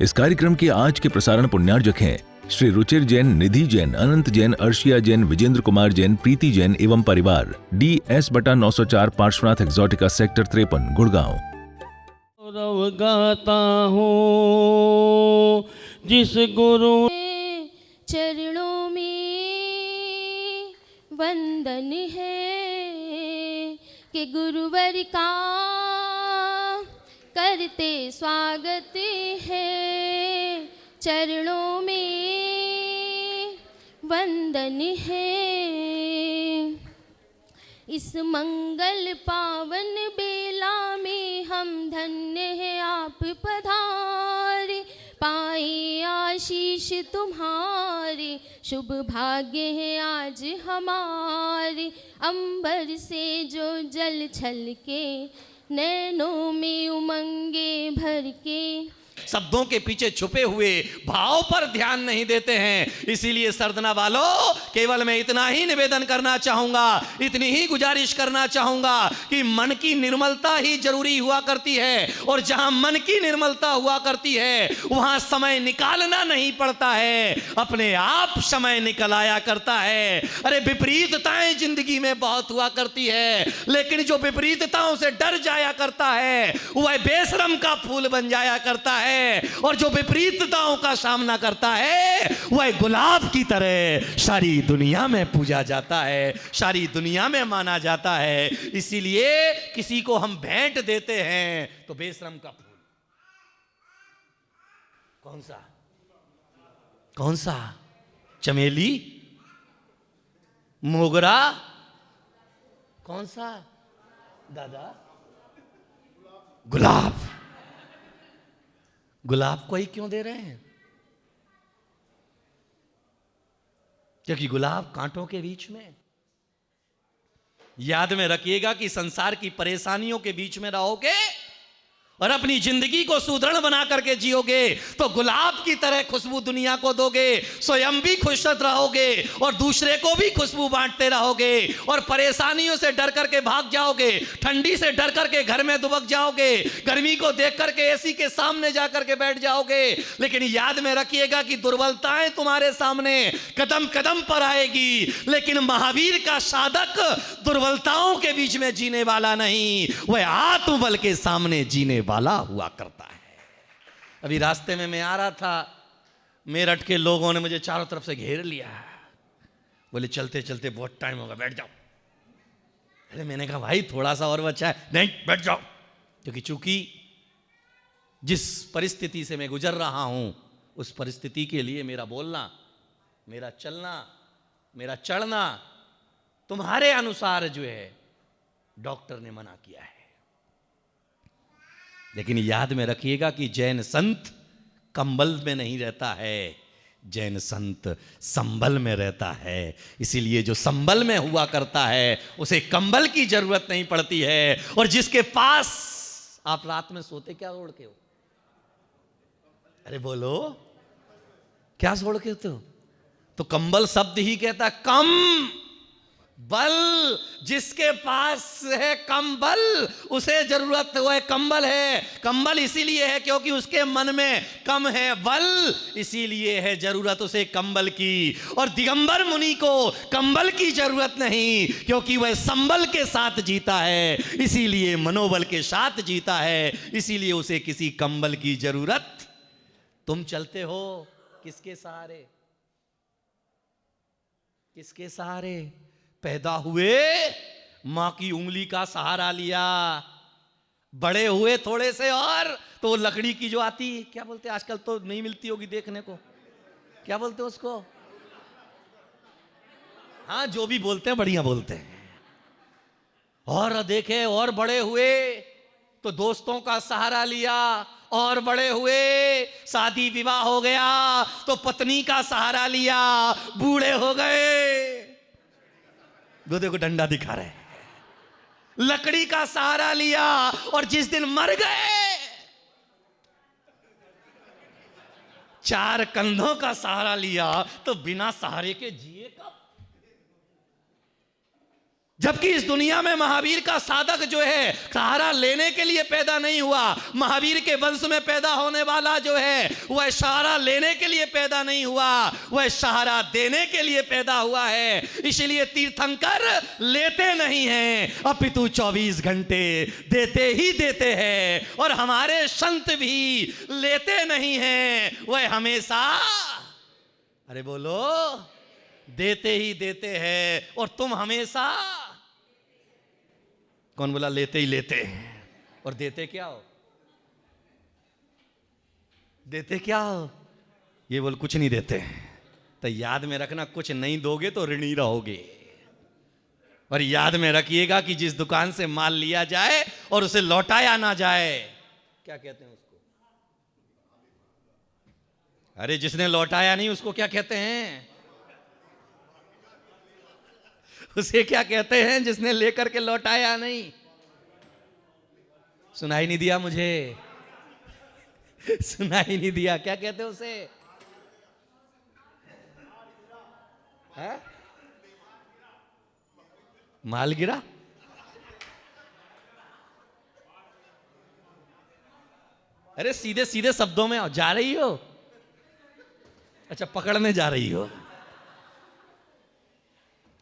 इस कार्यक्रम के आज के प्रसारण पुण्यार्जक हैं श्री रुचिर जैन, निधि जैन, अनंत जैन, अर्शिया जैन, विजेंद्र कुमार जैन, प्रीति जैन एवं परिवार, DS/904 Parshvanath Exotica sector 53 Gurgaon. Gaurav गाता हूँ जिस गुरु चरणों में वंदन है कि गुरुवर का करते स्वागत है। चरणों में वंदन है। इस मंगल पावन बेला में हम धन्य हैं आप पधारे, पाए आशीष तुम्हारे, शुभ भाग्य है आज हमारे। अंबर से जो जल छलके, नैनों में उमंगे भर के, शब्दों के पीछे छुपे हुए भाव पर ध्यान नहीं देते हैं। इसीलिए सरदना वालों, केवल मैं इतना ही निवेदन करना चाहूंगा, इतनी ही गुजारिश करना चाहूंगा कि मन की निर्मलता ही जरूरी हुआ करती है, और जहां मन की निर्मलता हुआ करती है वहां समय निकालना नहीं पड़ता है, अपने आप समय निकल आया करता है। अरे विपरीतताएं जिंदगी में बहुत हुआ करती है, लेकिन जो विपरीतताओं से डर जाया करता है वह बेशरम का फूल बन जाया करता है, और जो विपरीतताओं का सामना करता है वह गुलाब की तरह सारी दुनिया में पूजा जाता है, सारी दुनिया में माना जाता है। इसीलिए किसी को हम भेंट देते हैं तो बेशरम का फूल, कौन सा चमेली, मोगरा, कौन सा दादा, गुलाब। गुलाब को ही क्यों दे रहे हैं? क्योंकि गुलाब कांटों के बीच में। याद में रखिएगा कि संसार की परेशानियों के बीच में रहोगे और अपनी जिंदगी को सुदृढ़ बना करके जियोगे तो गुलाब की तरह खुशबू दुनिया को दोगे, स्वयं भी खुश रहोगे और दूसरे को भी खुशबू बांटते रहोगे। और परेशानियों से डर करके भाग जाओगे, ठंडी से डर करके घर में दुबक जाओगे, गर्मी को देख करके एसी के सामने जा करके बैठ जाओगे। लेकिन याद में रखिएगा कि दुर्बलताएं तुम्हारे सामने कदम कदम पर आएगी, लेकिन महावीर का साधक दुर्बलताओं के बीच में जीने वाला नहीं, वह आत्मबल के सामने जीने वाला हुआ करता है। अभी रास्ते में मैं आ रहा था, मेरठ के लोगों ने मुझे चारों तरफ से घेर लिया, बोले चलते चलते बहुत टाइम होगा, बैठ जाओ। अरे मैंने कहा भाई थोड़ा सा और बचा है। नहीं बैठ जाओ, क्योंकि चूंकि जिस परिस्थिति से मैं गुजर रहा हूं उस परिस्थिति के लिए मेरा बोलना, मेरा चलना, मेरा चढ़ना तुम्हारे अनुसार जो है डॉक्टर ने मना किया है। लेकिन याद में रखिएगा कि जैन संत कंबल में नहीं रहता है, जैन संत संबल में रहता है। इसीलिए जो संबल में हुआ करता है उसे कंबल की जरूरत नहीं पड़ती है। और जिसके पास आप रात में सोते क्या ओढ़ के हो? अरे बोलो क्या ओढ़ के हो? तो कंबल शब्द ही कहता कम बल, जिसके पास है कंबल उसे जरूरत है कंबल है। कंबल इसीलिए है क्योंकि उसके मन में कम है बल, इसीलिए है जरूरत उसे कंबल की। और दिगंबर मुनि को कंबल की जरूरत नहीं, क्योंकि वह संबल के साथ जीता है, इसीलिए मनोबल के साथ जीता है, इसीलिए उसे किसी कंबल की जरूरत। तुम चलते हो किसके सहारे? किसके सहारे? पैदा हुए मां की उंगली का सहारा लिया, बड़े हुए थोड़े से और तो लकड़ी की जो आती, क्या बोलते हैं आजकल तो नहीं मिलती होगी देखने को, क्या बोलते हैं उसको? हाँ जो भी बोलते हैं बढ़िया बोलते हैं। और देखे और बड़े हुए तो दोस्तों का सहारा लिया, और बड़े हुए शादी विवाह हो गया तो पत्नी का सहारा लिया, बूढ़े हो गए गोदे को डंडा दिखा रहे, लकड़ी का सहारा लिया, और जिस दिन मर गए चार कंधों का सहारा लिया, तो बिना सहारे के जिए कब? जबकि इस दुनिया में महावीर का साधक जो है सहारा लेने के लिए पैदा नहीं हुआ, महावीर के वंश में पैदा होने वाला जो है वह सहारा लेने के लिए पैदा नहीं हुआ, वह सहारा देने के लिए पैदा हुआ है। इसलिए तीर्थंकर लेते नहीं हैं अपितु 24 घंटे देते ही देते हैं। और हमारे संत भी लेते नहीं हैं, वह हमेशा, अरे बोलो, देते ही देते हैं। और तुम हमेशा, कौन बोला लेते ही लेते हैं? और देते क्या हो? देते क्या हो? ये बोल कुछ नहीं देते। तो याद में रखना, कुछ नहीं दोगे तो ऋणी रहोगे। और याद में रखिएगा कि जिस दुकान से माल लिया जाए और उसे लौटाया ना जाए, क्या कहते हैं उसको? अरे जिसने लौटाया नहीं उसको क्या कहते हैं? उसे क्या कहते हैं जिसने लेकर के लौटाया नहीं? सुनाई नहीं दिया मुझे? सुनाई नहीं दिया? क्या कहते हैं उसे? है? माल गिरा? अरे सीधे सीधे शब्दों में आओ। जा रही हो? अच्छा, पकड़ने जा रही हो।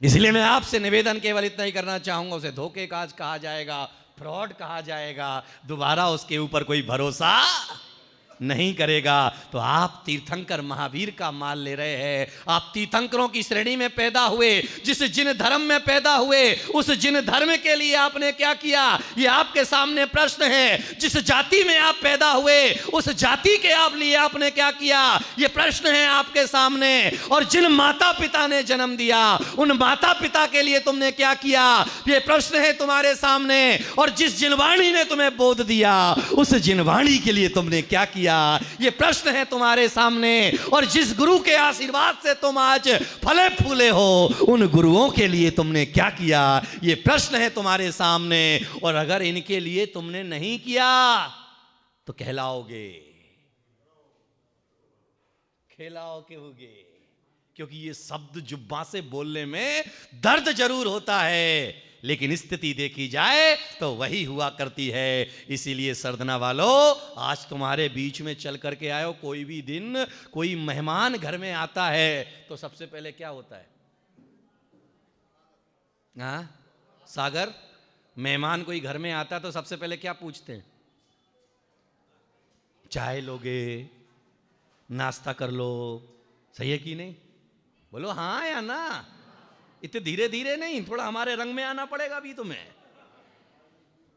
इसलिए मैं आपसे निवेदन केवल इतना ही करना चाहूंगा, उसे धोखेबाज कहा जाएगा, फ्रॉड कहा जाएगा, दोबारा उसके ऊपर कोई भरोसा नहीं करेगा। तो आप तीर्थंकर महावीर का माल ले रहे हैं। आप तीर्थंकरों की श्रेणी में पैदा हुए, जिस जिन धर्म में पैदा हुए उस जिन धर्म के लिए आपने क्या किया, ये आपके सामने प्रश्न है। जिस जाति में आप पैदा हुए उस जाति के आप लिए आपने क्या किया, ये प्रश्न है आपके सामने। और जिन माता पिता ने जन्म दिया उन माता पिता के लिए तुमने क्या किया, ये प्रश्न है तुम्हारे सामने। और जिस जिनवाणी ने तुम्हें बोध दिया उस जिनवाणी के लिए तुमने क्या किया, ये प्रश्न है तुम्हारे सामने। और जिस गुरु के आशीर्वाद से तुम आज फले फूले हो उन गुरुओं के लिए तुमने क्या किया, ये प्रश्न है तुम्हारे सामने। और अगर इनके लिए तुमने नहीं किया तो कहलाओगे, कहलाओगे, क्योंकि ये शब्द जुब्बा से बोलने में दर्द जरूर होता है, लेकिन स्थिति देखी जाए तो वही हुआ करती है। इसीलिए सरदना वालों, आज तुम्हारे बीच में चल करके आयो। कोई भी दिन कोई मेहमान घर में आता है तो सबसे पहले क्या होता है? हाँ सागर, मेहमान कोई घर में आता तो सबसे पहले क्या पूछते हैं? चाय लोगे, नाश्ता कर लो, सही है कि नहीं? बोलो हाँ या ना। इतने धीरे धीरे नहीं, थोड़ा हमारे रंग में आना पड़ेगा अभी तुम्हें,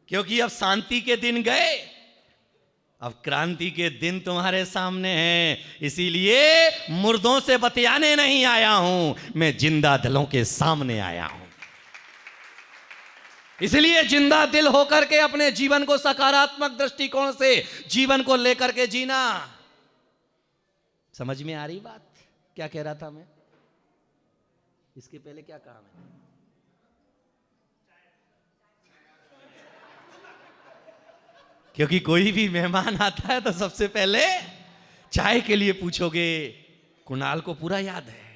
क्योंकि अब शांति के दिन गए, अब क्रांति के दिन तुम्हारे सामने हैं। इसीलिए मुर्दों से बतियाने नहीं आया हूं, मैं जिंदा दिलों के सामने आया हूं। इसलिए जिंदा दिल होकर के अपने जीवन को सकारात्मक दृष्टिकोण से जीवन को लेकर के जीना। समझ में आ रही बात? क्या कह रहा था मैं? इसके पहले क्या कहा मैंने? क्योंकि कोई भी मेहमान आता है तो सबसे पहले चाय के लिए पूछोगे। कुणाल को पूरा याद है,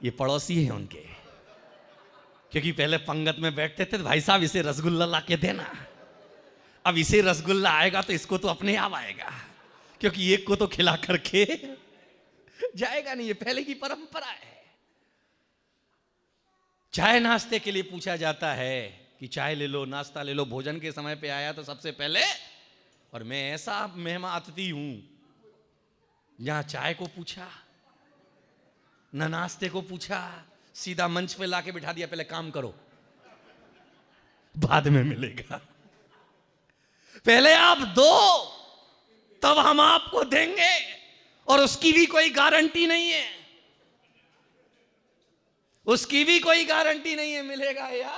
ये पड़ोसी है उनके, क्योंकि पहले पंगत में बैठते थे तो भाई साहब इसे रसगुल्ला ला के देना। अब इसे रसगुल्ला आएगा तो इसको तो अपने आप आएगा, क्योंकि एक को तो खिला करके जाएगा नहीं, ये पहले की परंपरा है। चाय नाश्ते के लिए पूछा जाता है कि चाय ले लो, नाश्ता ले लो। भोजन के समय पे आया तो सबसे पहले, और मैं ऐसा मेहमान अतिथि हूं जहां चाय को पूछा न नाश्ते को पूछा, सीधा मंच पे लाके बिठा दिया, पहले काम करो बाद में मिलेगा, पहले आप दो तब हम आपको देंगे। और उसकी भी कोई गारंटी नहीं है, उसकी भी कोई गारंटी नहीं है मिलेगा या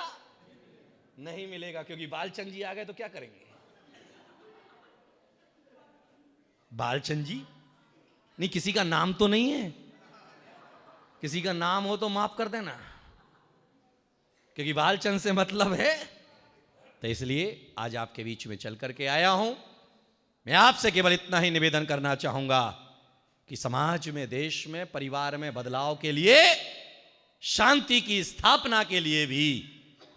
नहीं मिलेगा। क्योंकि बालचंद जी आ गए तो क्या करेंगे? बालचंद जी नहीं, किसी का नाम तो नहीं है, किसी का नाम हो तो माफ कर देना, क्योंकि बालचंद से मतलब है। तो इसलिए आज आपके बीच में चल करके आया हूं। मैं आपसे केवल इतना ही निवेदन करना चाहूंगा कि समाज में, देश में, परिवार में बदलाव के लिए शांति की स्थापना के लिए भी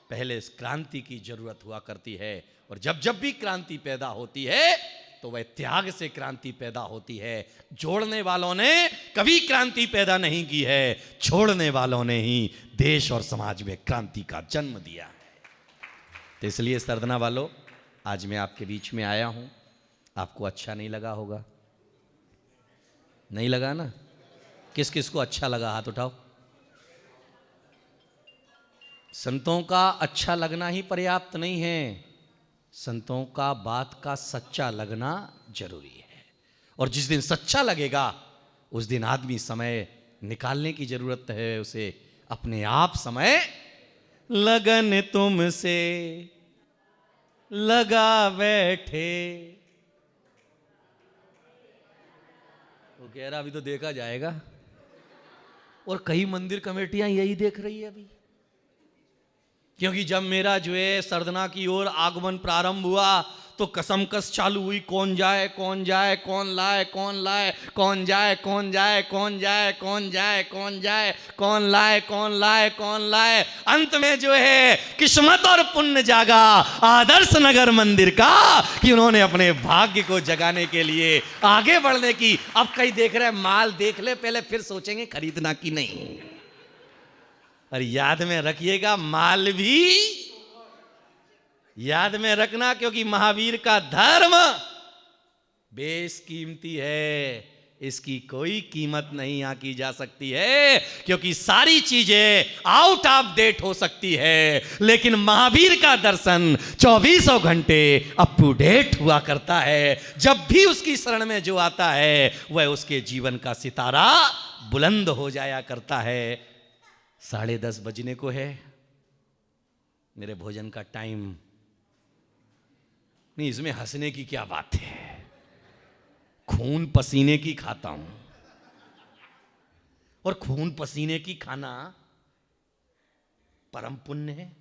पहले क्रांति की जरूरत हुआ करती है। और जब जब भी क्रांति पैदा होती है तो वह त्याग से क्रांति पैदा होती है। जोड़ने वालों ने कभी क्रांति पैदा नहीं की है, छोड़ने वालों ने ही देश और समाज में क्रांति का जन्म दिया है। तो इसलिए सरदना वालों, आज मैं आपके बीच में आया हूं। आपको अच्छा नहीं लगा होगा? नहीं लगा ना? किस किस को अच्छा लगा? हाथ उठाओ। संतों का अच्छा लगना ही पर्याप्त नहीं है, संतों का बात का सच्चा लगना जरूरी है। और जिस दिन सच्चा लगेगा उस दिन आदमी समय निकालने की जरूरत है उसे, अपने आप समय। लगन तुमसे लगा बैठे, वो कह रहा अभी तो देखा जाएगा। और कई मंदिर कमेटियां यही देख रही है अभी, क्योंकि जब मेरा जो है सरदना की ओर आगमन प्रारंभ हुआ तो कसमकस चालू हुई, कौन जाए कौन जाए, कौन लाए कौन लाए, कौन जाए कौन जाए, कौन जाए कौन जाए, कौन जाए कौन लाए, कौन लाए कौन लाए। अंत में जो है किस्मत और पुण्य जागा आदर्श नगर मंदिर का, कि उन्होंने अपने भाग्य को जगाने के लिए आगे बढ़ने की। अब कई देख रहे हैं माल देख ले पहले, फिर सोचेंगे खरीदना कि नहीं। और याद में रखिएगा, माल भी याद में रखना, क्योंकि महावीर का धर्म बेशकीमती है, इसकी कोई कीमत नहीं आंकी जा सकती है, क्योंकि सारी चीजें आउट ऑफ डेट हो सकती है, लेकिन महावीर का दर्शन 24 घंटे अप टू डेट हुआ करता है। जब भी उसकी शरण में जो आता है वह उसके जीवन का सितारा बुलंद हो जाया करता है। 10:30 बजने को है, मेरे भोजन का टाइम नहीं। इसमें हंसने की क्या बात है, खून पसीने की खाता हूं, और खून पसीने की खाना परम पुण्य है।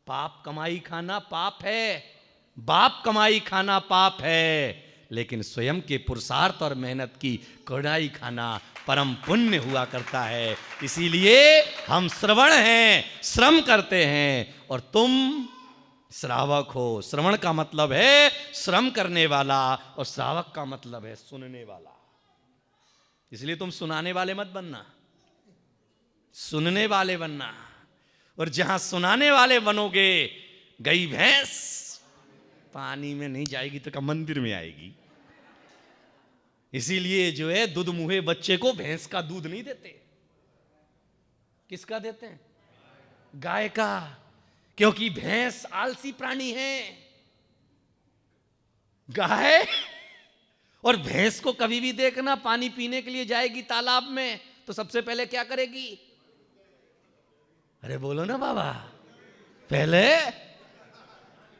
पाप कमाई खाना पाप है, बाप कमाई खाना पाप है, लेकिन स्वयं के पुरुषार्थ और मेहनत की कड़ाई खाना परम पुण्य हुआ करता है। इसीलिए हम श्रवण हैं, श्रम करते हैं, और तुम श्रावक हो। श्रवण का मतलब है श्रम करने वाला, और श्रावक का मतलब है सुनने वाला। इसलिए तुम सुनाने वाले मत बनना, सुनने वाले बनना। और जहां सुनाने वाले बनोगे, गई भैंस पानी में नहीं जाएगी तो क्या मंदिर में आएगी। इसीलिए जो है दूध मुहे बच्चे को भैंस का दूध नहीं देते। किसका देते हैं? गाय का, क्योंकि भैंस आलसी प्राणी है। गाय और भैंस को कभी भी देखना, पानी पीने के लिए जाएगी तालाब में तो सबसे पहले क्या करेगी? अरे बोलो ना बाबा, पहले।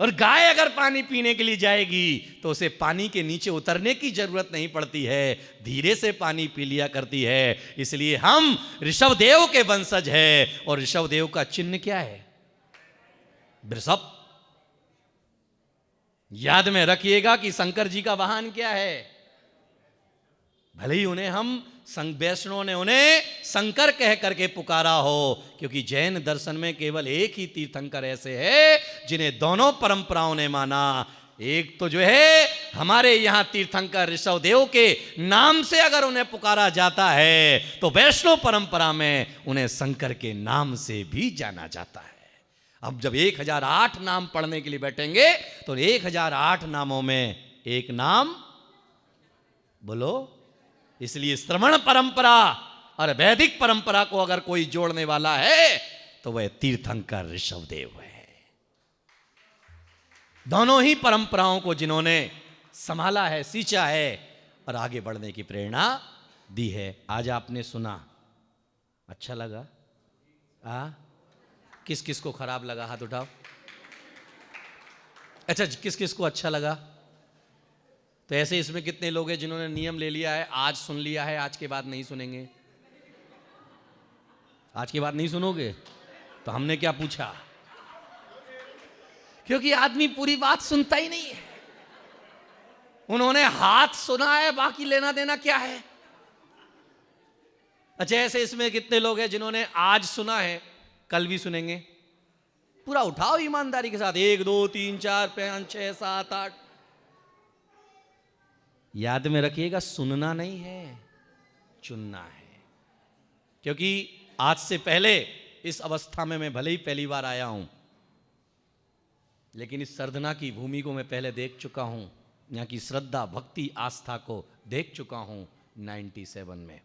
और गाय अगर पानी पीने के लिए जाएगी तो उसे पानी के नीचे उतरने की जरूरत नहीं पड़ती है, धीरे से पानी पी लिया करती है। इसलिए हम ऋषभदेव के वंशज हैं, और ऋषभदेव का चिन्ह क्या है? वृषभ। याद में रखिएगा कि शंकर जी का वाहन क्या है। भले ही उन्हें हम वैष्णव ने उन्हें शंकर कह करके पुकारा हो, क्योंकि जैन दर्शन में केवल एक ही तीर्थंकर ऐसे हैं जिन्हें दोनों परंपराओं ने माना। एक तो जो है हमारे यहां तीर्थंकर ऋषभदेव के नाम से अगर उन्हें पुकारा जाता है, तो वैष्णव परंपरा में उन्हें शंकर के नाम से भी जाना जाता है। अब जब 1008 नाम पढ़ने के लिए बैठेंगे तो 1008 नामों में एक नाम बोलो। इसलिए श्रवण परंपरा और वैदिक परंपरा को अगर कोई जोड़ने वाला है तो वह तीर्थंकर ऋषभदेव है। दोनों ही परंपराओं को जिन्होंने संभाला है, सींचा है और आगे बढ़ने की प्रेरणा दी है। आज आपने सुना, अच्छा लगा? किस किस को खराब लगा? हाथ उठाओ। अच्छा, किस किस को अच्छा लगा? तो ऐसे इसमें कितने लोग हैं जिन्होंने नियम ले लिया है, आज सुन लिया है, आज के बाद नहीं सुनेंगे? आज के बाद नहीं सुनोगे? तो हमने क्या पूछा? क्योंकि आदमी पूरी बात सुनता ही नहीं है। उन्होंने हाथ सुना है, बाकी लेना देना क्या है? अच्छा, ऐसे इसमें कितने लोग हैं जिन्होंने आज सुना है, कल भी सुनेंगे? पूरा उठाओ ईमानदारी के साथ। 1 2 3 4 5 6 7 8। याद में रखिएगा, सुनना नहीं है, चुनना है। क्योंकि आज से पहले इस अवस्था में मैं भले ही पहली बार आया हूं, लेकिन इस सरधना की भूमि को मैं पहले देख चुका हूं। यहाँ की श्रद्धा, भक्ति, आस्था को देख चुका हूं 97 में।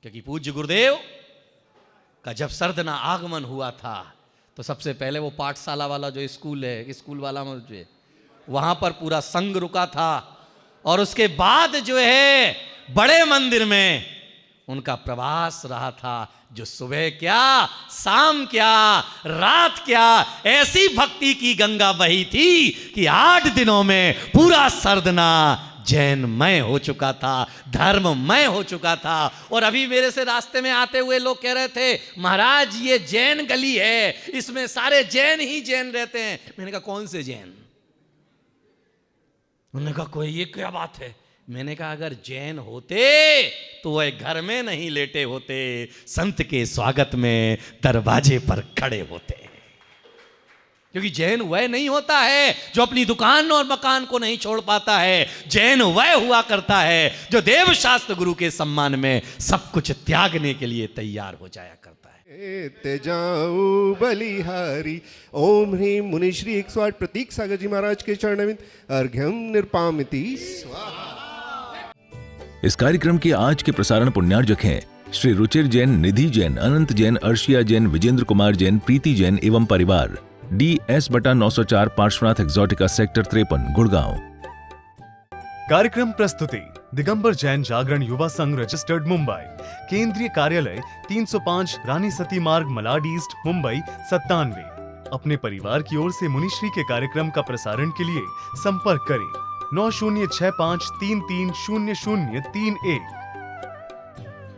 क्योंकि पूज्य गुरुदेव का जब सरधना आगमन हुआ था, तो सबसे पहले वो पाठशाला वाला जो स्कूल है, स्कूल वाला मुझे, वहां पर पूरा संघ रुका था। और उसके बाद जो है बड़े मंदिर में उनका प्रवास रहा था, जो सुबह क्या, शाम क्या, रात क्या, ऐसी भक्ति की गंगा बही थी कि 8 दिनों में पूरा सरधना जैनमय हो चुका था, धर्ममय हो चुका था। और अभी मेरे से रास्ते में आते हुए लोग कह रहे थे, महाराज ये जैन गली है, इसमें सारे जैन ही जैन रहते हैं। मैंने कहा कौन से जैन? उन्होंने कहा कोई, ये क्या बात है? मैंने कहा अगर जैन होते तो वह घर में नहीं लेटे होते, संत के स्वागत में दरवाजे पर खड़े होते। क्योंकि जैन वह नहीं होता है जो अपनी दुकान और मकान को नहीं छोड़ पाता है। जैन वह हुआ करता है जो देव शास्त्र गुरु के सम्मान में सब कुछ त्यागने के लिए तैयार हो जाया करता है। तेजाऊ बलिहारी। ओम ह्रीम मुनिश्री 108 प्रतीक सागर जी महाराज के चरणमित अर्घ्यम निर्पामिति स्वाहा। इस कार्यक्रम के आज के प्रसारण पुण्यार्जक हैं श्री रुचिर जैन, निधि जैन, अनंत जैन, अर्शिया जैन, विजेंद्र कुमार जैन, प्रीति जैन एवं परिवार, DS/904 Parshvanath Exotica sector 53 Gurgaon. कार्यक्रम प्रस्तुति दिगंबर जैन जागरण युवा संघ रजिस्टर्ड मुंबई। केंद्रीय कार्यालय 305 रानी सती मार्ग, मलाड ईस्ट, मुंबई 97। अपने परिवार की ओर से मुनिश्री के कार्यक्रम का प्रसारण के लिए संपर्क करें 9065330031।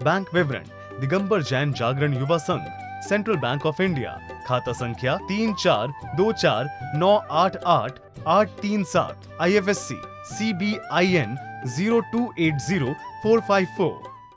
बैंक विवरण दिगंबर जैन जागरण युवा संघ, सेंट्रल बैंक ऑफ इंडिया, खाता संख्या 3424988837, IFSC CBIN 0280454।